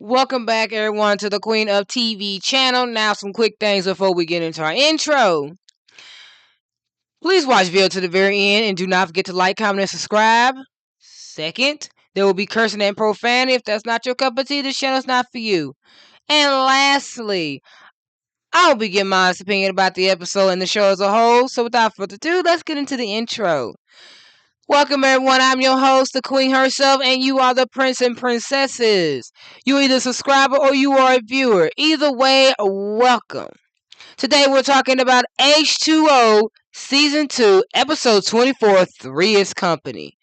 Welcome back, everyone, to the Queen of TV channel. Now, some quick things before we get into our intro. Please watch video to the very end and do not forget to like, comment, and subscribe. Second, there will be cursing and profanity. If that's not your cup of tea, this channel's not for you. And lastly, I'll be giving my opinion about the episode and the show as a whole. So without further ado, let's get into the intro. Welcome, everyone. I'm your host, the Queen herself, and you are the Prince and Princesses. You're either a subscriber or you are a viewer. Either way, welcome. Today, we're talking about H2O Season 2, Episode 24, Three is Company.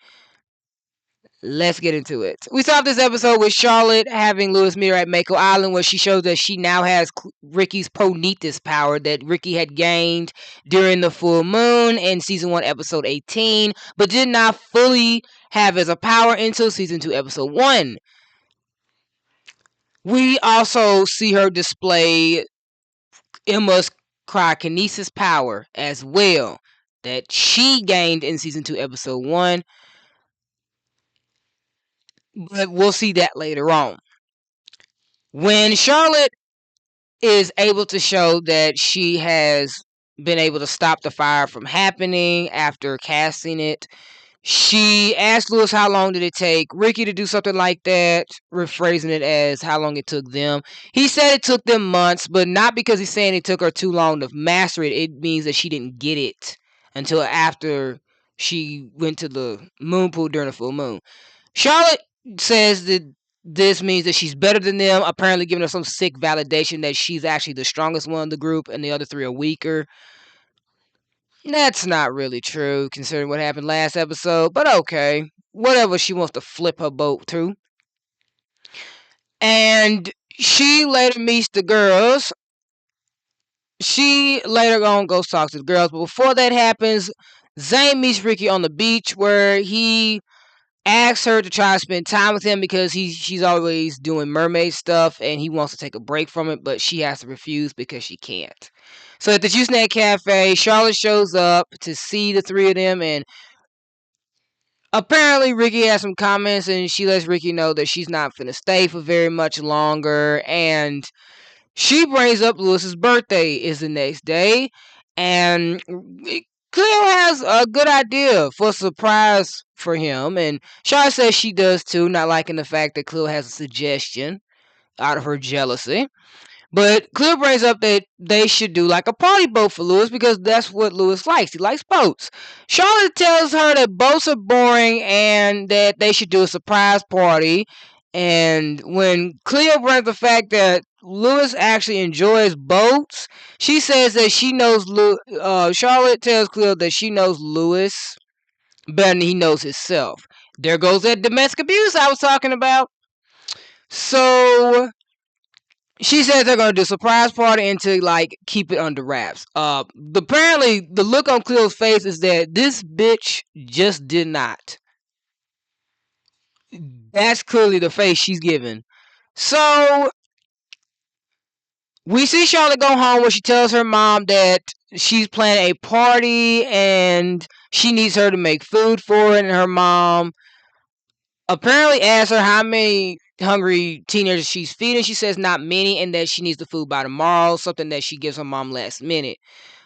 Let's get into it. We start this episode with Charlotte having Lewis meet her at Mako Island, where she shows that she now has Rikki's Ponitas power that Rikki had gained during the full moon in Season 1, Episode 18, but did not fully have as a power until Season 2, Episode 1. We also see her display Emma's cryokinesis power as well, that she gained in Season 2, Episode 1. But we'll see that later on. When Charlotte is able to show that she has been able to stop the fire from happening after casting it, she asked Lewis how long did it take Rikki to do something like that, rephrasing it as how long it took them. He said it took them months, but not because he's saying it took her too long to master it. It means that she didn't get it until after she went to the moon pool during the full moon. Charlotte says that this means that she's better than them, apparently giving her some sick validation that she's actually the strongest one in the group and the other three are weaker. That's not really true, considering what happened last episode, but okay. Whatever she wants to flip her boat to. And she later meets the girls. She later on goes talk to the girls, but before that happens, Zane meets Rikki on the beach where he asks her to try to spend time with him because she's always doing mermaid stuff and he wants to take a break from it, but she has to refuse because she can't. So at the Juice Net Cafe, Charlotte shows up to see the three of them, and apparently Rikki has some comments and she lets Rikki know that she's not finna stay for very much longer, and she brings up Lewis's birthday is the next day, and Cleo has a good idea for a surprise for him, and Charlotte says she does too, not liking the fact that Cleo has a suggestion out of her jealousy. But Cleo brings up that they should do like a party boat for Lewis because that's what Lewis likes. He likes boats. Charlotte tells her that boats are boring and that they should do a surprise party. And when Cleo brings the fact that Lewis actually enjoys boats, she says that she knows Charlotte tells Cleo that she knows Lewis better than he knows himself. There goes that domestic abuse I was talking about. So she says they're gonna do a surprise party and to like keep it under wraps. Apparently the look on Cleo's face is that this bitch just did not. That's clearly the face she's giving. So we see Charlotte go home where she tells her mom that she's planning a party and she needs her to make food for it, and her mom apparently asks her how many hungry teenagers she's feeding. She says not many and that she needs the food by tomorrow, something that she gives her mom last minute.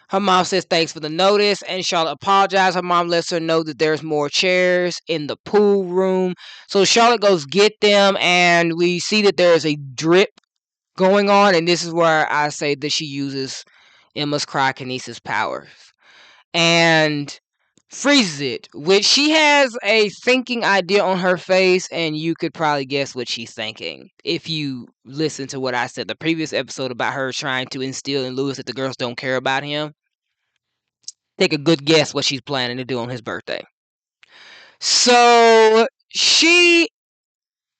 Her mom says thanks for the notice, and Charlotte apologizes. Her mom lets her know that there's more chairs in the pool room. So Charlotte goes get them, and we see that there's a drip going on, and this is where I say that she uses Emma's cryokinesis powers. And freezes it, which she has a thinking idea on her face, and you could probably guess what she's thinking if you listen to what I said the previous episode about her trying to instill in Lewis that the girls don't care about him. Take a good guess what she's planning to do on his birthday. So she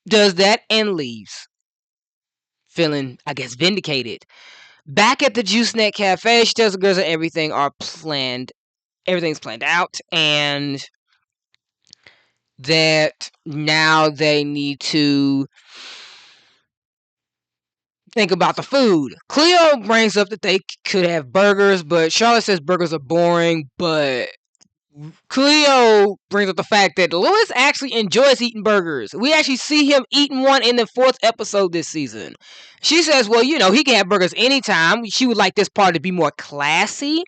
does that and leaves, feeling, I guess, vindicated. Back at the Juice Net Cafe, she tells the girls that everything's planned out, and that now they need to think about the food. Cleo brings up that they could have burgers, but Charlotte says burgers are boring, but Cleo brings up the fact that Lewis actually enjoys eating burgers. We actually see him eating one in the 4th episode this season. She says, well, he can have burgers anytime. She would like this part to be more classy.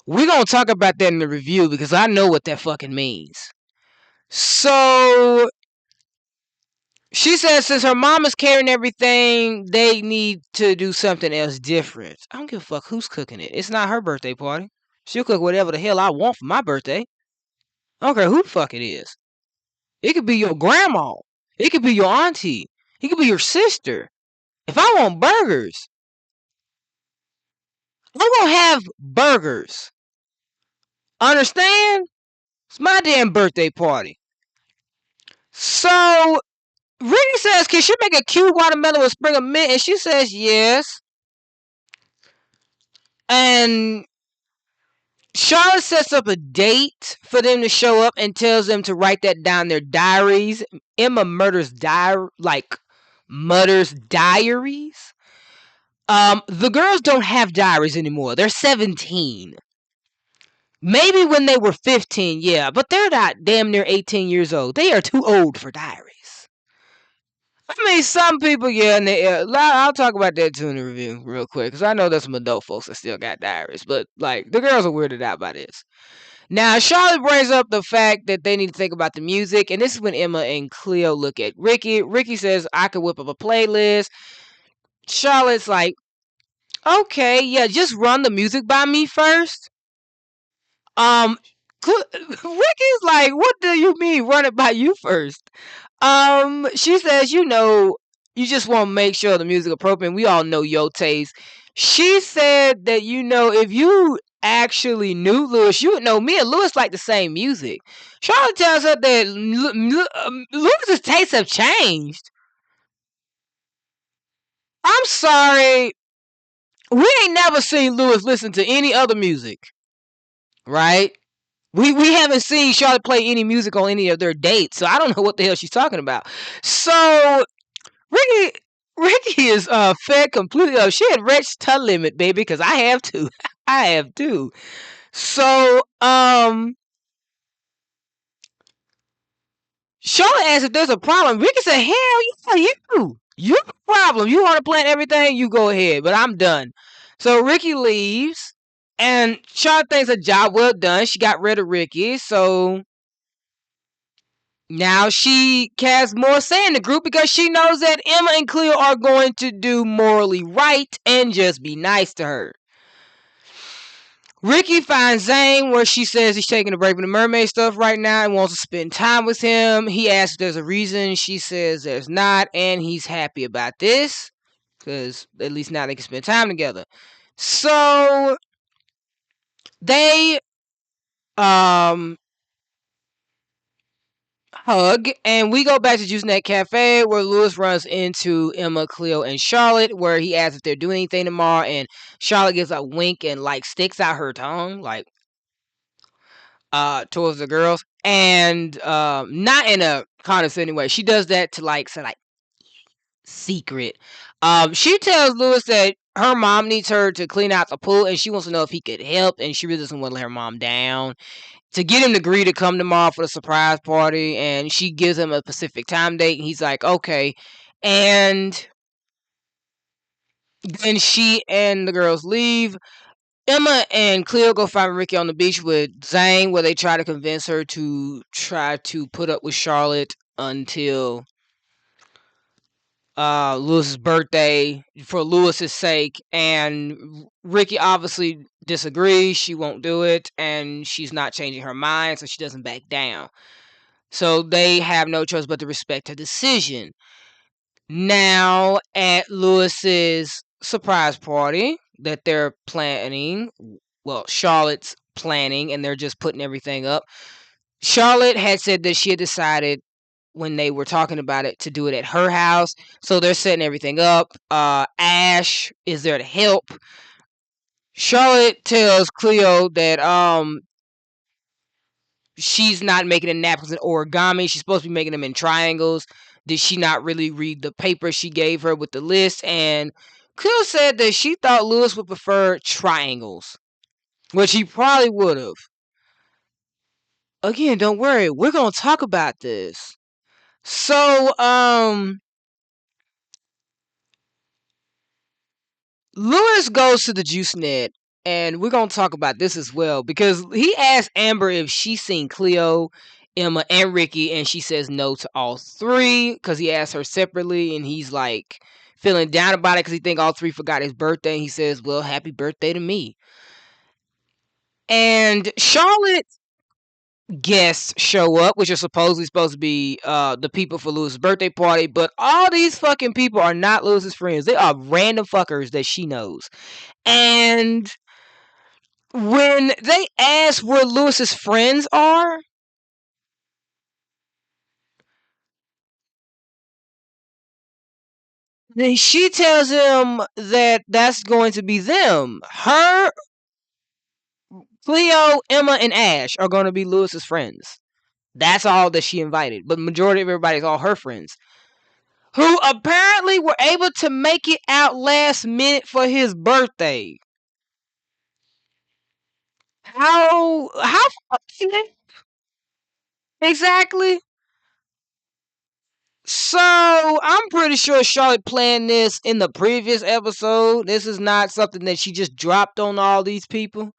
We're going to talk about that in the review because I know what that fucking means. So she says since her mom is carrying everything, they need to do something else different. I don't give a fuck who's cooking it. It's not her birthday party. She'll cook whatever the hell I want for my birthday. I don't care who the fuck it is. It could be your grandma. It could be your auntie. It could be your sister. If I want burgers, I'm gonna have burgers. Understand? It's my damn birthday party. So Rikki says, can she make a cute watermelon with sprig of mint? And she says yes. And Charlotte sets up a date for them to show up and tells them to write that down in their diaries. Emma mutters diaries. The girls don't have diaries anymore. They're 17. Maybe when they were 15, yeah, but they're not damn near 18 years old. They are too old for diaries. I mean, some people, yeah, and I'll talk about that too in the review real quick, because I know there's some adult folks that still got diaries, but like the girls are weirded out by this. Now, Charlotte brings up the fact that they need to think about the music, and this is when Emma and Cleo look at Rikki. Rikki says, I could whip up a playlist. Charlotte's like, okay, yeah, just run the music by me first. Um, Ricky's like, what do you mean run it by you first? She says, you just want to make sure the music appropriate. We all know your taste. She said that, if you actually knew Lewis, you would know me and Lewis like the same music. Charlotte tells her that Lewis's tastes have changed. I'm sorry. We ain't never seen Lewis listen to any other music. Right? We haven't seen Charlotte play any music on any of their dates, so I don't know what the hell she's talking about. So Rikki is fed completely up. She had reached her limit, baby, because I have to. I have to. So Charlotte asked if there's a problem. Rikki said, hell yeah, you the problem. You want to plan everything, you go ahead, but I'm done. So Rikki leaves, and Charlotte thinks a job well done. She got rid of Rikki, so now she has more say in the group because she knows that Emma and Cleo are going to do morally right and just be nice to her. Rikki finds Zane where she says he's taking a break from the mermaid stuff right now and wants to spend time with him. He asks if there's a reason. She says there's not, and he's happy about this because at least now they can spend time together. So they hug, and we go back to Juice Net Cafe where Lewis runs into Emma, Cleo, and Charlotte, where he asks if they're doing anything tomorrow, and Charlotte gives a wink and like sticks out her tongue like towards the girls, and not in a condescending way. She does that to like say like secret. She tells Lewis that her mom needs her to clean out the pool, and she wants to know if he could help, and she really doesn't want to let her mom down. To get him to agree to come tomorrow for the surprise party, and she gives him a Pacific time date, and he's like, okay. And then she and the girls leave. Emma and Cleo go find Rikki on the beach with Zane, where they try to convince her to try to put up with Charlotte until Lewis's birthday for Lewis's sake, and Rikki obviously disagrees. She won't do it, and she's not changing her mind, so she doesn't back down. So they have no choice but to respect her decision. Now at Lewis's surprise party that they're planning, well, Charlotte's planning, and they're just putting everything up. Charlotte had said that she had decided when they were talking about it to do it at her house. So they're setting everything up. Ash is there to help. Charlotte tells Cleo that she's not making the napkins in origami. She's supposed to be making them in triangles. Did she not really read the paper she gave her with the list? And Cleo said that she thought Lewis would prefer triangles. which he probably would have. Again, don't worry, we're gonna talk about this. So, Lewis goes to the juice net, and we're gonna talk about this as well because he asked Amber if she's seen Cleo, Emma, and Rikki, and she says no to all three because he asked her separately, and he's like feeling down about it because he think all three forgot his birthday. And he says, "Well, happy birthday to me." And Charlotte guests show up, which are supposed to be the people for Lewis's birthday party, but all these fucking people are not Lewis's friends. They are random fuckers that she knows. And when they ask where Lewis's friends are, then she tells him that that's going to be them. Her, Cleo, Emma, and Ash are going to be Lewis's friends. That's all that she invited. But the majority of everybody's all her friends, who apparently were able to make it out last minute for his birthday. How exactly? So I'm pretty sure Charlotte planned this in the previous episode. This is not something that she just dropped on all these people.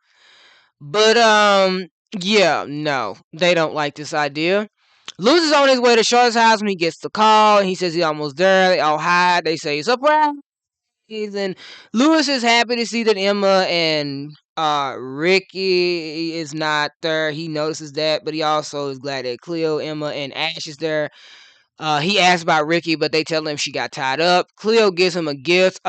But yeah, no, they don't like this idea. Lewis is on his way to Charlotte's house when he gets the call. He says he's almost there. They all hide. They say surprise. And Lewis is happy to see that Emma and Rikki is not there. He notices that, but he also is glad that Cleo, Emma, and Ash is there. He asks about Rikki, but they tell him she got tied up. Cleo gives him a gift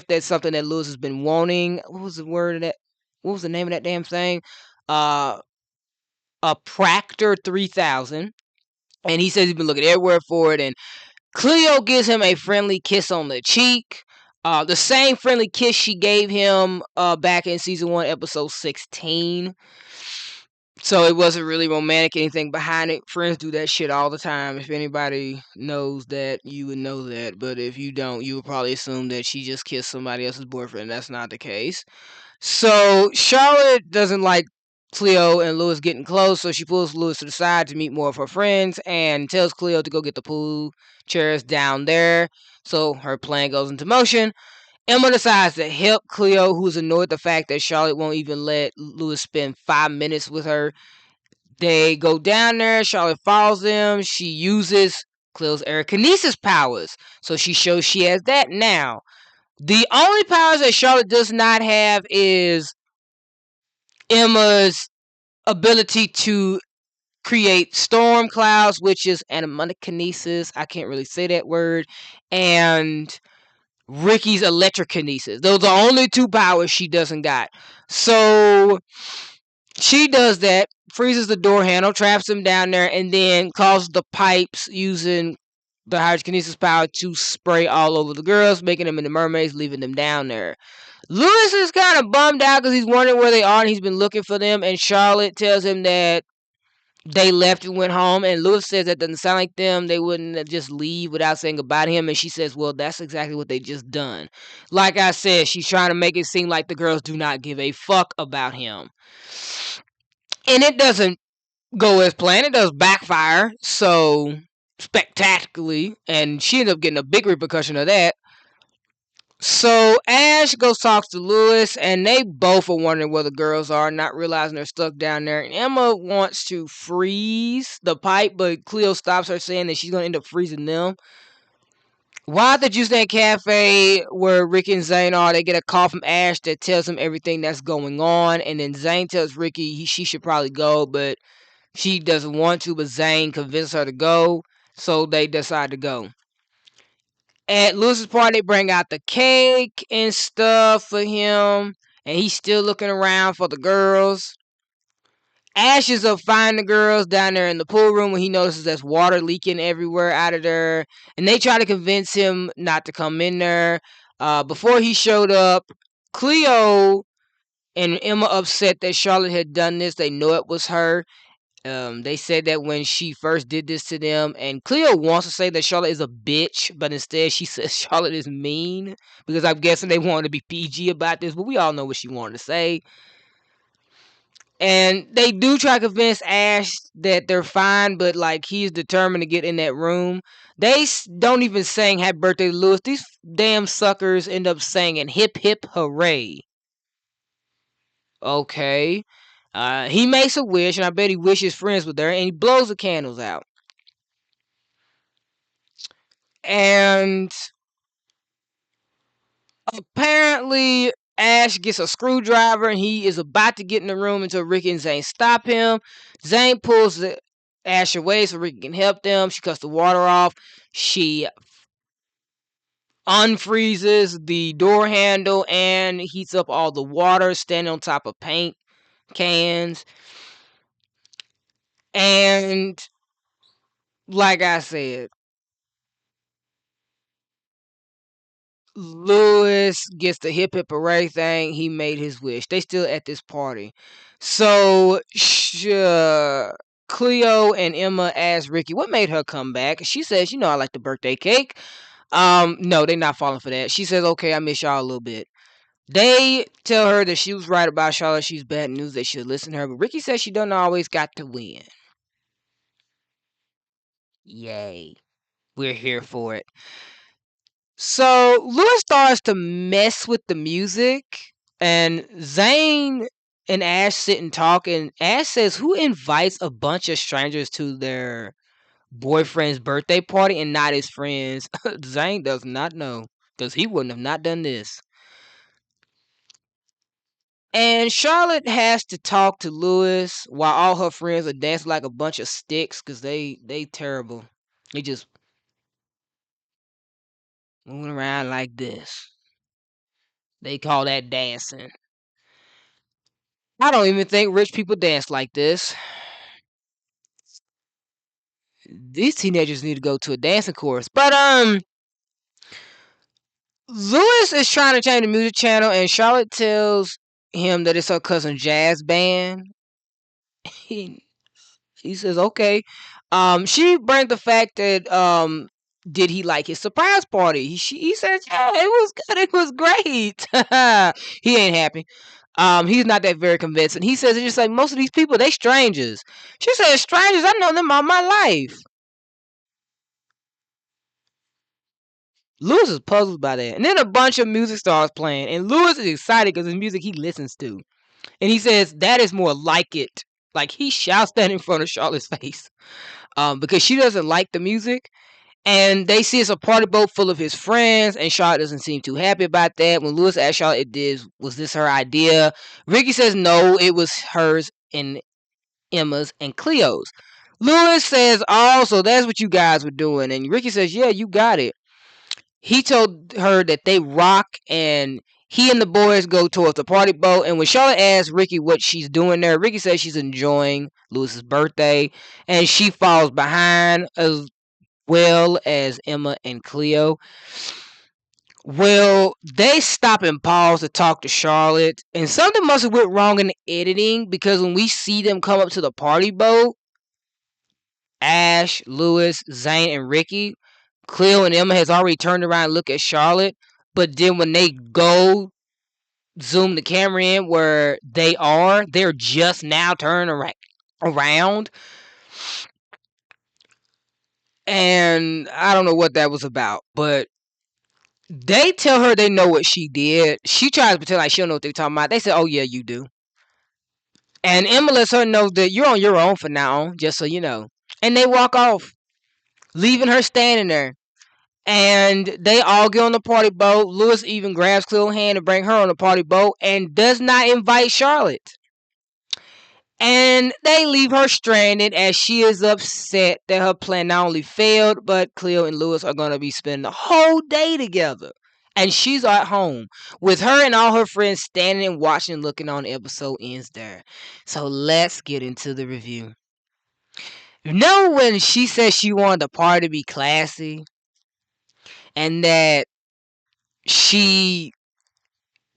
that's something that Lewis has been wanting. What was the word of that? What was the name of that damn thing? Uh, a Practor 3000. And he says he's been looking everywhere for it. And Cleo gives him a friendly kiss on the cheek. The same friendly kiss she gave him back in season 1, episode 16. So it wasn't really romantic, anything behind it. Friends do that shit all the time. If anybody knows that, you would know that. But if you don't, you would probably assume that she just kissed somebody else's boyfriend. That's not the case. So Charlotte doesn't like Cleo and Lewis getting close, so she pulls Lewis to the side to meet more of her friends and tells Cleo to go get the pool chairs down there. So her plan goes into motion. Emma decides to help Cleo, who's annoyed at the fact that Charlotte won't even let Lewis spend 5 minutes with her. They go down there. Charlotte follows them. She uses Cleo's aerokinesis powers. So she shows she has that now. The only powers that Charlotte does not have is Emma's ability to create storm clouds, which is animokinesis. I can't really say that word. And Rikki's electrokinesis. Those are the only two powers she doesn't got. So she does that, freezes the door handle, traps them down there, and then causes the pipes using the hydrokinesis power to spray all over the girls, making them into mermaids, leaving them down there. Lewis is kind of bummed out because he's wondering where they are and he's been looking for them. And Charlotte tells him that they left and went home. And Lewis says that doesn't sound like them. They wouldn't just leave without saying goodbye to him. And she says, well, that's exactly what they just done. Like I said, she's trying to make it seem like the girls do not give a fuck about him. And it doesn't go as planned. It does backfire so spectacularly. And she ends up getting a big repercussion of that. So Ash goes talks to Lewis, and they both are wondering where the girls are, not realizing they're stuck down there. And Emma wants to freeze the pipe, but Cleo stops her, saying that she's going to end up freezing them. While at the Juice Stand Cafe, where Rikki and Zane are, they get a call from Ash that tells them everything that's going on. And then Zane tells Rikki she should probably go, but she doesn't want to. But Zane convinces her to go, so they decide to go. At Lewis's party, they bring out the cake and stuff for him, and he's still looking around for the girls. Ash is up finding the girls down there in the pool room when he notices there's water leaking everywhere out of there, and they try to convince him not to come in there. Before he showed up, Cleo and Emma upset that Charlotte had done this. They know it was her. They said that when she first did this to them, and Cleo wants to say that Charlotte is a bitch, but instead she says Charlotte is mean, because I'm guessing they wanted to be PG about this, but we all know what she wanted to say. And they do try to convince Ash that they're fine, but like he's determined to get in that room. They don't even sing "Happy Birthday to Lewis." These damn suckers end up singing "Hip Hip Hooray." Okay. He makes a wish, and I bet he wishes friends were there, and he blows the candles out. And apparently, Ash gets a screwdriver, and he is about to get in the room until Rikki and Zane stop him. Zane pulls Ash away so Rikki can help them. She cuts the water off. She unfreezes the door handle and heats up all the water, standing on top of paint cans. And like I said, Lewis gets the hip hip hooray thing. He made his wish. They still at this party. So Cleo and Emma ask Rikki what made her come back. She says, I like the birthday cake. No, they're not falling for that. She says, okay, I miss y'all a little bit. They tell her that she was right about Charlotte. She's bad news. They should listen to her. But Rikki says she doesn't always got to win. Yay. We're here for it. So Lewis starts to mess with the music, and Zane and Ash sit and talk. And Ash says, "Who invites a bunch of strangers to their boyfriend's birthday party and not his friends?" Zane does not know because he wouldn't have not done this. And Charlotte has to talk to Lewis while all her friends are dancing like a bunch of sticks because they terrible. They just moving around like this. They call that dancing. I don't even think rich people dance like this. These teenagers need to go to a dancing course. But Lewis is trying to change the music channel, and Charlotte tells him that it's her cousin Jazz band. He he says okay. She brings the fact that did he like his surprise party? He says yeah, it was good. It was great. He ain't happy. He's not that very convincing. He says it's just like most of these people, they strangers. She says strangers. I know them all my life. Lewis is puzzled by that. And then a bunch of music starts playing, and Lewis is excited because it's music he listens to. And he says that is more like it. Like he shouts that in front of Charlotte's face. Because she doesn't like the music. And they see it's a party boat full of his friends, and Charlotte doesn't seem too happy about that. When Lewis asks Charlotte, was this her idea? Rikki says no, it was hers and Emma's and Cleo's. Lewis says, oh, so that's what you guys were doing. And Rikki says, yeah, you got it. He told her that they rock, and he and the boys go towards the party boat. And when Charlotte asks Rikki what she's doing there, Rikki says she's enjoying Lewis's birthday, and she falls behind as well as Emma and Cleo. Well, they stop and pause to talk to Charlotte, and something must have went wrong in the editing because when we see them come up to the party boat, Ash, Lewis, Zane, and Rikki, Cleo and Emma has already turned around and look at Charlotte, but then when they go zoom the camera in where they're just now turning around. And I don't know what that was about, but they tell her they know what she did. She tries to pretend like she don't know what they're talking about. They say, oh yeah, you do. And Emma lets her know that you're on your own for now, just so you know. And they walk off, leaving her standing there. And they all get on the party boat. Lewis even grabs Cleo's hand to bring her on the party boat and does not invite Charlotte. And they leave her stranded as she is upset that her plan not only failed, but Cleo and Lewis are going to be spending the whole day together. And she's at home with her and all her friends standing and watching and looking on. The episode ends there. So let's get into the review. You know when she said she wanted the party to be classy and that she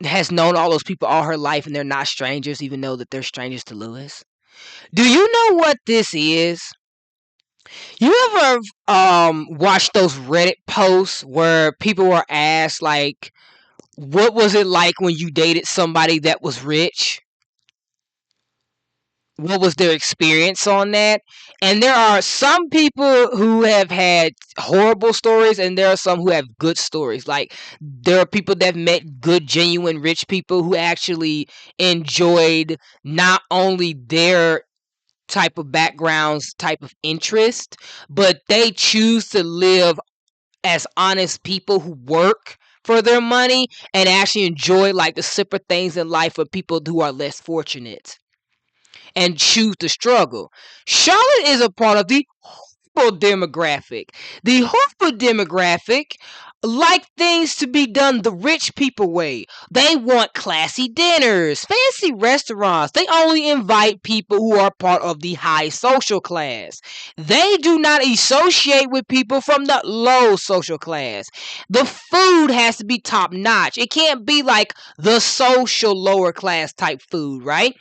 has known all those people all her life and they're not strangers even though that they're strangers to Lewis? Do you know what this is? You ever watch those Reddit posts where people were asked like what was it like when you dated somebody that was rich? what was their experience on that. And there are some people who have had horrible stories, and there are some who have good stories. Like, there are people that met good, genuine, rich people who actually enjoyed not only their type of backgrounds, type of interest, but they choose to live as honest people who work for their money and actually enjoy like the simple things in life of people who are less fortunate and choose to struggle. Charlotte is a part of the hopeful demographic. The hopeful demographic like things to be done the rich people way. They want classy dinners, fancy restaurants. They only invite people who are part of the high social class. They do not associate with people from the low social class. The food has to be top notch. It can't be like the social lower class type food, right?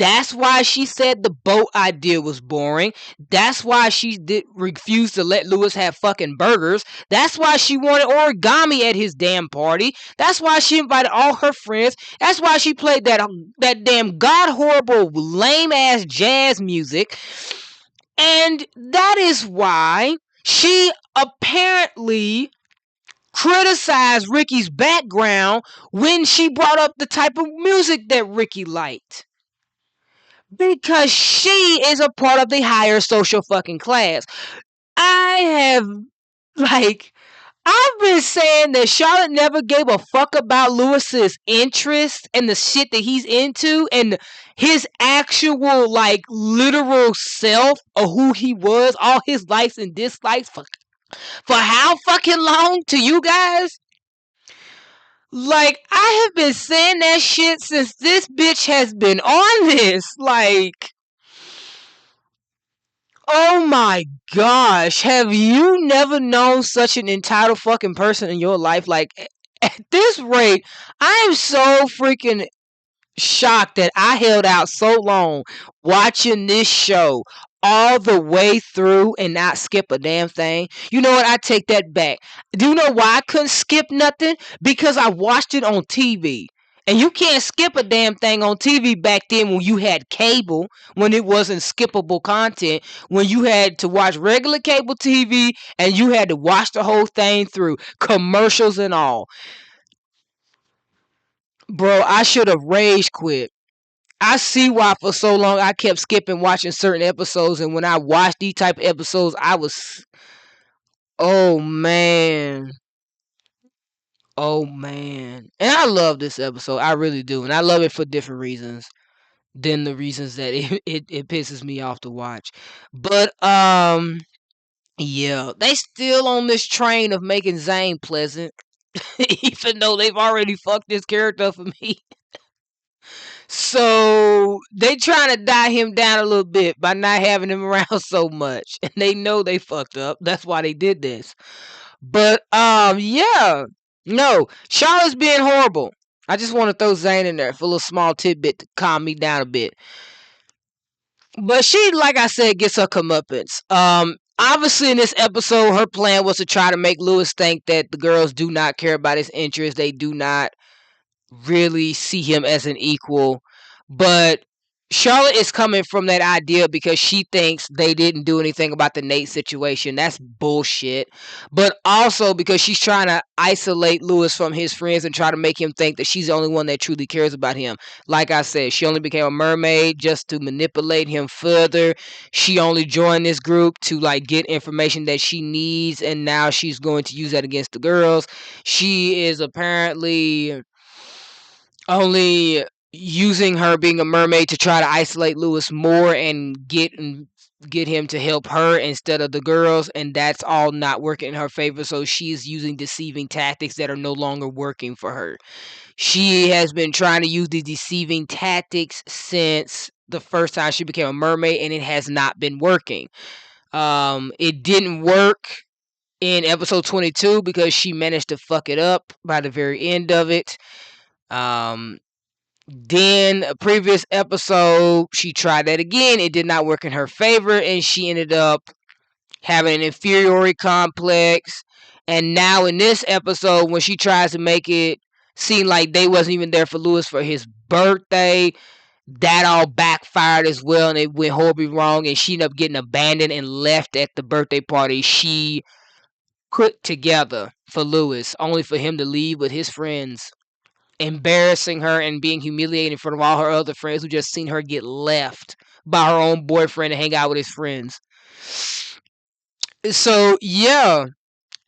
That's why she said the boat idea was boring. That's why she refused to let Lewis have fucking burgers. That's why she wanted origami at his damn party. That's why she invited all her friends. That's why she played that damn god horrible lame ass jazz music. And that is why she apparently criticized Rikki's background when she brought up the type of music that Rikki liked. Because she is a part of the higher social fucking class. I have, like, I've been saying that Charlotte never gave a fuck about Lewis's interest and the shit that he's into and his actual, like, literal self of who he was, all his likes and dislikes for how fucking long to you guys? Like, I have been saying that shit since this bitch has been on this. Like, oh my gosh, have you never known such an entitled fucking person in your life? Like, at this rate, I am so freaking shocked that I held out so long watching this show all the way through and not skip a damn thing. You know what? I take that back. Do you know why I couldn't skip nothing? Because I watched it on TV. And you can't skip a damn thing on TV back then when you had cable, when it wasn't skippable content, when you had to watch regular cable TV and you had to watch the whole thing through, commercials and all. Bro, I should have rage quit. I see why for so long I kept skipping watching certain episodes, and when I watched these type of episodes, I was, oh man, oh man, and I love this episode, I really do, and I love it for different reasons than the reasons that it pisses me off to watch. But yeah, they still on this train of making Zane pleasant, even though they've already fucked this character for me. So they trying to die him down a little bit by not having him around so much. And they know they fucked up. That's why they did this. But yeah. No, Charlotte's being horrible. I just want to throw Zane in there for a little small tidbit to calm me down a bit. But she, like I said, gets her comeuppance. Obviously in this episode, her plan was to try to make Lewis think that the girls do not care about his interests. They do not really see him as an equal. But Charlotte is coming from that idea because she thinks they didn't do anything about the Nate situation. That's bullshit. But also because she's trying to isolate Lewis from his friends and try to make him think that she's the only one that truly cares about him. Like I said, she only became a mermaid just to manipulate him further. She only joined this group to like get information that she needs, and now she's going to use that against the girls. She is apparently only using her being a mermaid to try to isolate Lewis more and get him to help her instead of the girls, and that's all not working in her favor. So she's using deceiving tactics that are no longer working for her. She has been trying to use the deceiving tactics since the first time she became a mermaid, and it has not been working. It didn't work in episode 22 because she managed to fuck it up by the very end of it. Then a previous episode, she tried that again. It did not work in her favor, and she ended up having an inferiority complex. And now in this episode, when she tries to make it seem like they wasn't even there for Lewis for his birthday, that all backfired as well, and it went horribly wrong, and she ended up getting abandoned and left at the birthday party she put together for Lewis, only for him to leave with his friends, embarrassing her and being humiliated in front of all her other friends who just seen her get left by her own boyfriend to hang out with his friends. So yeah,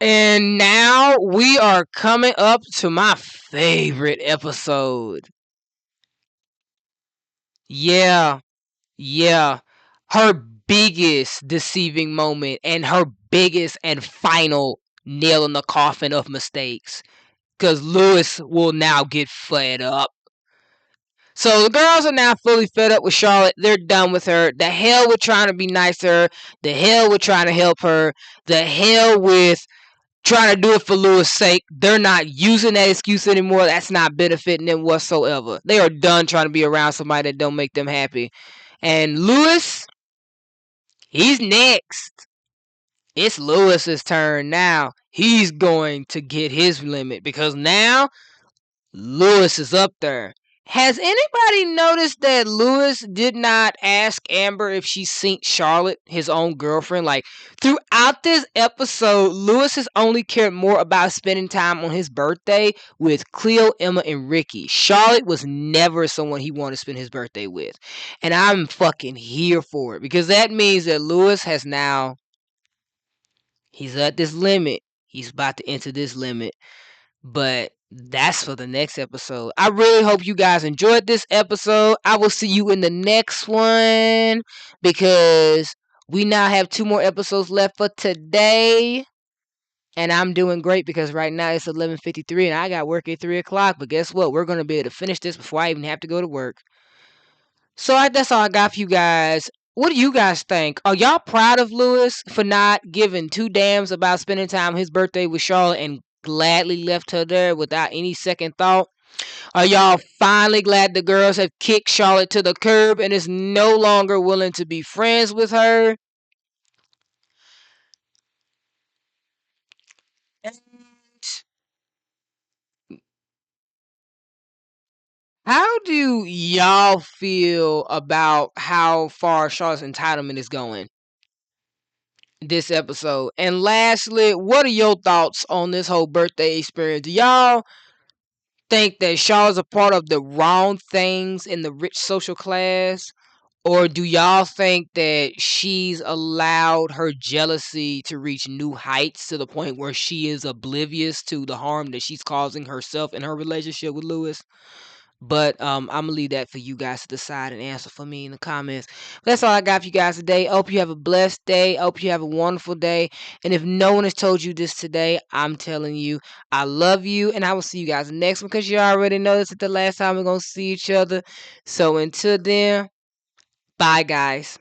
and now we are coming up to my favorite episode. Yeah, yeah. Her biggest deceiving moment and her biggest and final nail in the coffin of mistakes. Because Lewis will now get fed up. So the girls are now fully fed up with Charlotte. They're done with her. The hell with trying to be nice to her. The hell with trying to help her. The hell with trying to do it for Lewis' sake. They're not using that excuse anymore. That's not benefiting them whatsoever. They are done trying to be around somebody that don't make them happy. And Lewis, he's next. It's Lewis's turn now. He's going to get his limit because now Lewis is up there. Has anybody noticed that Lewis did not ask Amber if she synced Charlotte, his own girlfriend? Like, throughout this episode, Lewis has only cared more about spending time on his birthday with Cleo, Emma, and Rikki. Charlotte was never someone he wanted to spend his birthday with. And I'm fucking here for it because that means that Lewis has now, he's at this limit. He's about to enter this limit. But that's for the next episode. I really hope you guys enjoyed this episode. I will see you in the next one because we now have 2 more episodes left for today. And I'm doing great because right now it's 11:53 and I got work at 3 o'clock. But guess what? We're going to be able to finish this before I even have to go to work. So that's all I got for you guys. What do you guys think? Are y'all proud of Lewis for not giving 2 damns about spending time his birthday with Charlotte and gladly left her there without any second thought? Are y'all finally glad the girls have kicked Charlotte to the curb and is no longer willing to be friends with her? And how do y'all feel about how far Charlotte's entitlement is going this episode? And lastly, what are your thoughts on this whole birthday experience? Do y'all think that Charlotte's a part of the wrong things in the rich social class? Or do y'all think that she's allowed her jealousy to reach new heights to the point where she is oblivious to the harm that she's causing herself in her relationship with Lewis? But I'm gonna leave that for you guys to decide and answer for me in the comments. That's all I got for you guys today. I hope you have a blessed day. I hope you have a wonderful day. And if no one has told you this today, I'm telling you, I love you. And I will see you guys next one because you already know this is the last time we're gonna see each other. So until then, bye guys.